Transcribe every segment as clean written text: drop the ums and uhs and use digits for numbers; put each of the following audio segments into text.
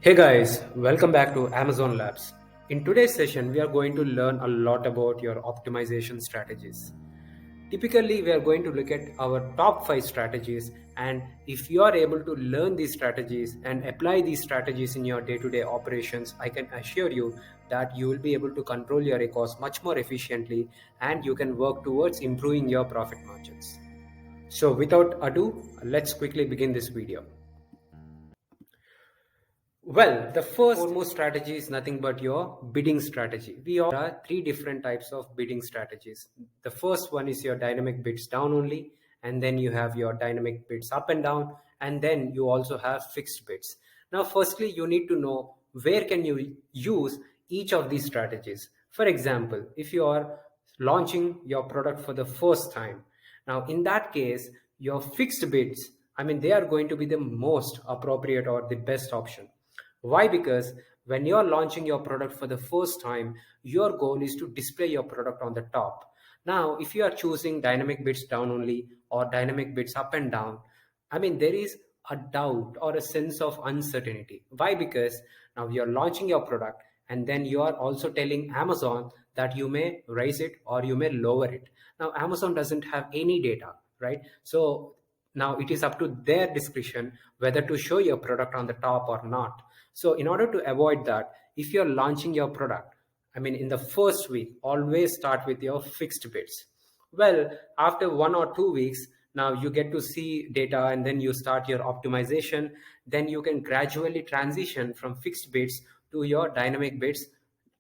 Hey guys, welcome back to Amazon Labs. In today's session, we are going to learn a lot about your optimization strategies. Typically, we are going to look at our top 5 strategies, and if you are able to learn these strategies and apply these strategies in your day-to-day operations, I can assure you that you will be able to control your costs much more efficiently and you can work towards improving your profit margins. So without ado, let's quickly begin this video. Well, the first foremost strategy is nothing but your bidding strategy. We all have three different types of bidding strategies. The first one is your dynamic bids down only, and then you have your dynamic bids up and down, and then you also have fixed bids. Now, firstly, you need to know where can you use each of these strategies. For example, if you are launching your product for the first time, now in that case, your fixed bids, they are going to be the most appropriate or the best option. Why? Because when you're launching your product for the first time, your goal is to display your product on the top. Now, if you are choosing dynamic bids down only or dynamic bids up and down, there is a doubt or a sense of uncertainty. Why? Because now you're launching your product and then you are also telling Amazon that you may raise it or you may lower it. Now, Amazon doesn't have any data, right? So now it is up to their discretion whether to show your product on the top or not. So in order to avoid that, if you're launching your product, in the first week, always start with your fixed bids. Well, after 1 or 2 weeks, now you get to see data and then you start your optimization. Then you can gradually transition from fixed bids to your dynamic bids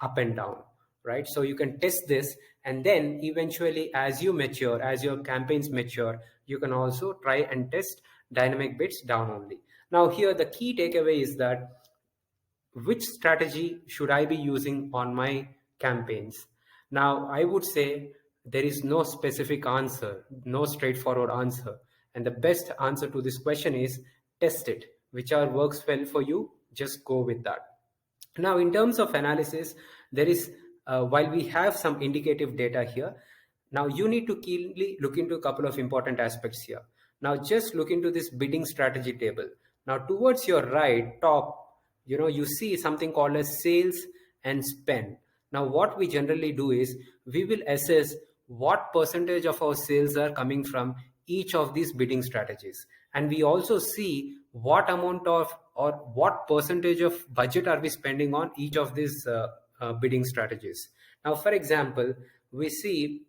up and down, right? So you can test this, and then eventually as you mature, as your campaigns mature, you can also try and test dynamic bids down only. Now here the key takeaway is that which strategy should I be using on my campaigns? Now, I would say there is no specific answer, no straightforward answer. And the best answer to this question is test it. Whichever works well for you, just go with that. Now, in terms of analysis, there is, while we have some indicative data here, now you need to keenly look into a couple of important aspects here. Now, just look into this bidding strategy table. Now, towards your right top, you see something called as sales and spend. Now what we generally do is we will assess what percentage of our sales are coming from each of these bidding strategies, and we also see what amount of or what percentage of budget are we spending on each of these bidding strategies. Now for example, we see,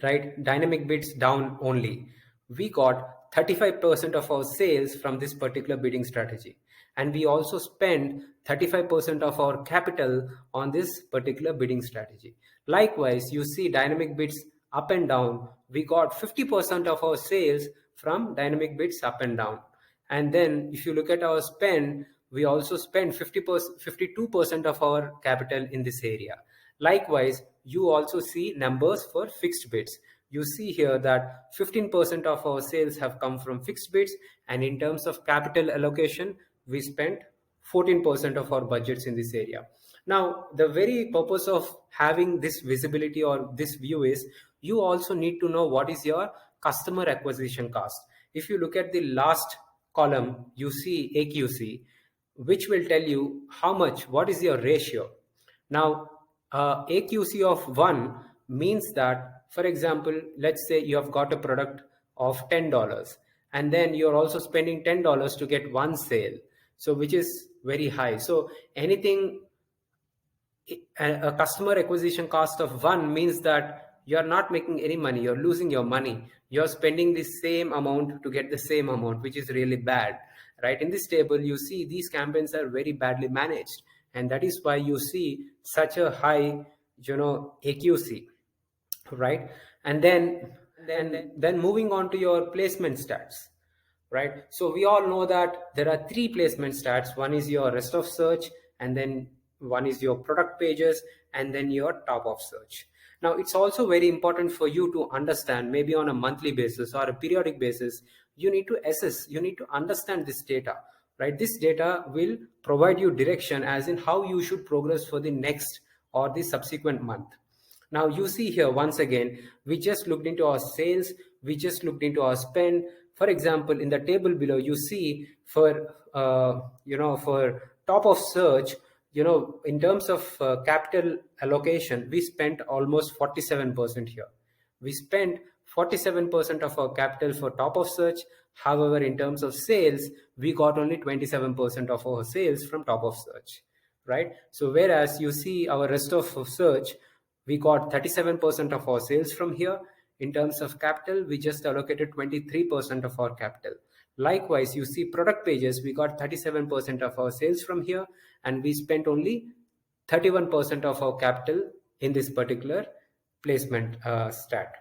right, dynamic bids down only, we got 35% of our sales from this particular bidding strategy, and we also spend 35% of our capital on this particular bidding strategy. Likewise, you see dynamic bids up and down, we got 50% of our sales from dynamic bids up and down. And then if you look at our spend, we also spend 52% of our capital in this area. Likewise, you also see numbers for fixed bids. You see here that 15% of our sales have come from fixed bids, and in terms of capital allocation, we spent 14% of our budgets in this area. Now, the very purpose of having this visibility or this view is you also need to know what is your customer acquisition cost. If you look at the last column, you see AQC, which will tell you what is your ratio. Now, AQC of 1 means that, for example, let's say you have got a product of $10 and then you're also spending $10 to get one sale. So which is very high. So anything, a customer acquisition cost of 1 means that you're not making any money, you're losing your money. You're spending the same amount to get the same amount, which is really bad, right? In this table, you see these campaigns are very badly managed. And that is why you see such a high, AQC, right? And then moving on to your placement stats, right? So we all know that there are 3 placement stats. One is your rest of search, and then one is your product pages, and then your top of search. Now, it's also very important for you to understand, maybe on a monthly basis or a periodic basis, you need to assess, you need to understand this data, right? This data will provide you direction as in how you should progress for the next or the subsequent month. Now you see here, once again, we just looked into our sales, we just looked into our spend. For example, in the table below, you see for top of search, in terms of capital allocation, we spent almost 47% here. We spent 47% of our capital for top of search. However, in terms of sales, we got only 27% of our sales from top of search, right? So whereas you see our rest of search, we got 37% of our sales from here. In terms of capital, we just allocated 23% of our capital. Likewise, you see product pages, we got 37% of our sales from here, and we spent only 31% of our capital in this particular placement stat.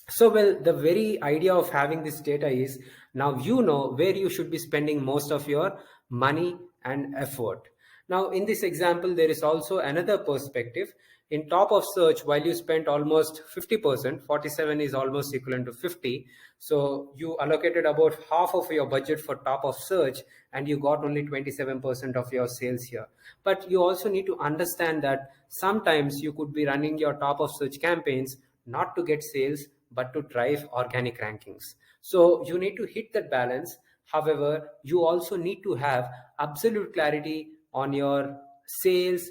So, well, the very idea of having this data is now you know where you should be spending most of your money and effort. Now, in this example, there is also another perspective. In top of search, while you spent almost 50%, 47 is almost equivalent to 50. So you allocated about half of your budget for top of search and you got only 27% of your sales here. But you also need to understand that sometimes you could be running your top of search campaigns not to get sales, but to drive organic rankings. So you need to hit that balance. However, you also need to have absolute clarity on your sales,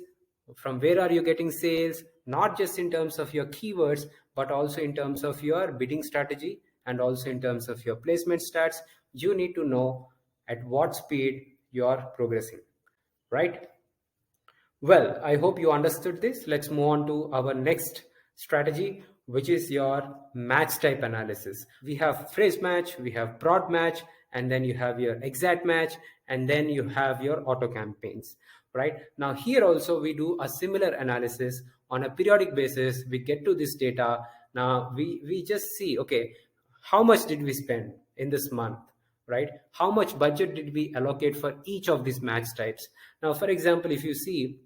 from where are you getting sales, not just in terms of your keywords, but also in terms of your bidding strategy and also in terms of your placement stats. You need to know at what speed you are progressing, right? Well, I hope you understood this. Let's move on to our next strategy, which is your match type analysis. We have phrase match, we have broad match, and then you have your exact match, and then you have your auto campaigns, right? Now here also we do a similar analysis on a periodic basis. We get to this data. Now we just see, okay, how much did we spend in this month, right? How much budget did we allocate for each of these match types? Now, for example, if you see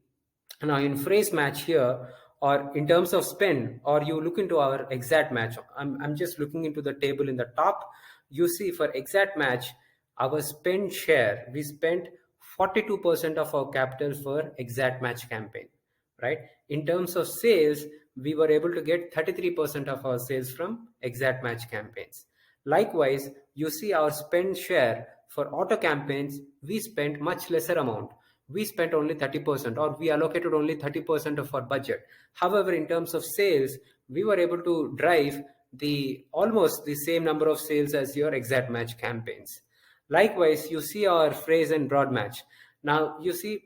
now in phrase match here, or in terms of spend, or you look into our exact match, I'm just looking into the table in the top. You see for exact match, our spend share, we spent 42% of our capital for exact match campaign, right? In terms of sales, we were able to get 33% of our sales from exact match campaigns. Likewise, you see our spend share for auto campaigns, we spent much lesser amount. We spent only 30%, or we allocated only 30% of our budget. However, in terms of sales, we were able to drive almost the same number of sales as your exact match campaigns. Likewise, you see our phrase and broad match. Now, you see,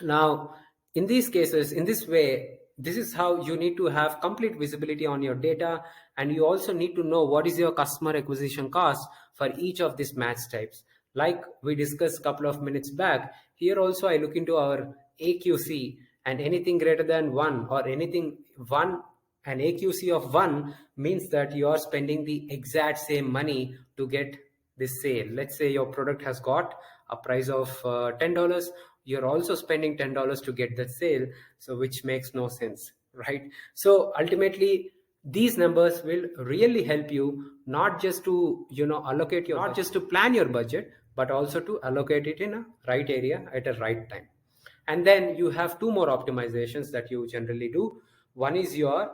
now in these cases, in this way, this is how you need to have complete visibility on your data, and you also need to know what is your customer acquisition cost for each of these match types. Like we discussed a couple of minutes back, here also I look into our AQC, and anything greater than 1 or anything 1, an AQC of 1 means that you are spending the exact same money to get this sale. Let's say your product has got a price of $10. You're also spending $10 to get that sale, so which makes no sense, right? So ultimately, these numbers will really help you not just to allocate your not just to plan your budget, but also to allocate it in a right area at a right time. And then you have two more optimizations that you generally do. One is your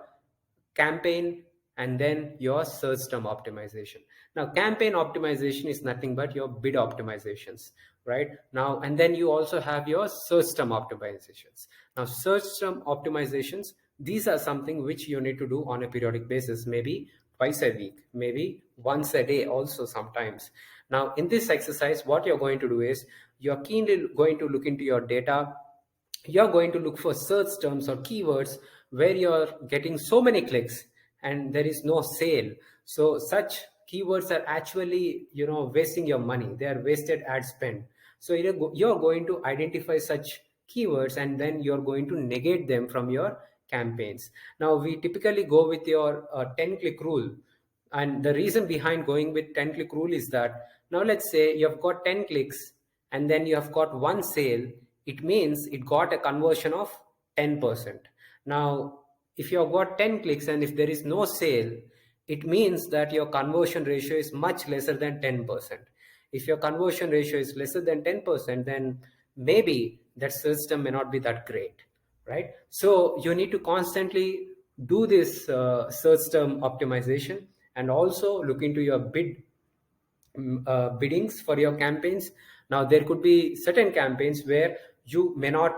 campaign and then your search term optimization. Now, campaign optimization is nothing but your bid optimizations, right? Now, and then you also have your search term optimizations. Now, search term optimizations, these are something which you need to do on a periodic basis, maybe twice a week, maybe once a day also sometimes. Now, in this exercise, what you're going to do is you're keenly going to look into your data. You're going to look for search terms or keywords where you're getting so many clicks and there is no sale. So such keywords are actually, wasting your money. They are wasted ad spend. So you're going to identify such keywords and then you're going to negate them from your campaigns. Now, we typically go with your 10-click rule. And the reason behind going with 10-click rule is that now let's say you've got 10 clicks and then you have got one sale. It means it got a conversion of 10%. Now, if you've got 10 clicks and if there is no sale, it means that your conversion ratio is much lesser than 10%. If your conversion ratio is lesser than 10%, then maybe that system may not be that great, right? So you need to constantly do this search term optimization and also look into your biddings for your campaigns. Now there could be certain campaigns where you may not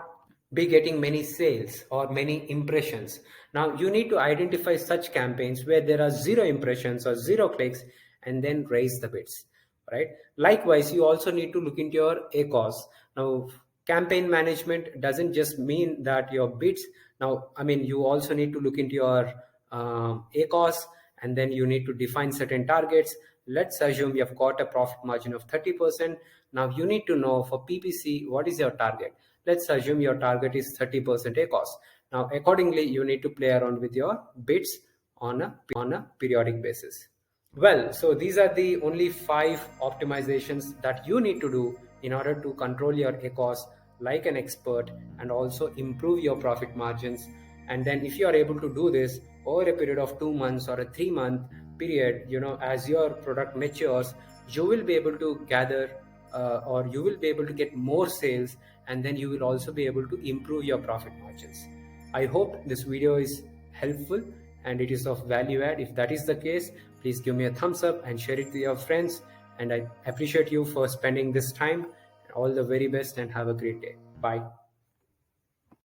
be getting many sales or many impressions. Now you need to identify such campaigns where there are zero impressions or zero clicks and then raise the bids, right? Likewise, you also need to look into your ACOS. Now campaign management doesn't just mean that your bids. Now, I mean, you also need to look into your ACOS, and then you need to define certain targets. Let's assume you've got a profit margin of 30%. Now you need to know for PPC, what is your target? Let's assume your target is 30% ACOS. Now, accordingly, you need to play around with your bids on a periodic basis. Well, so these are the only 5 optimizations that you need to do in order to control your ACOS like an expert and also improve your profit margins. And then if you are able to do this over a period of 2 months or a 3-month period, as your product matures, you will be able to gather or you will be able to get more sales, and then you will also be able to improve your profit margins. I hope this video is helpful and it is of value add. If that is the case, please give me a thumbs up and share it with your friends. And I appreciate you for spending this time. All the very best and have a great day. Bye.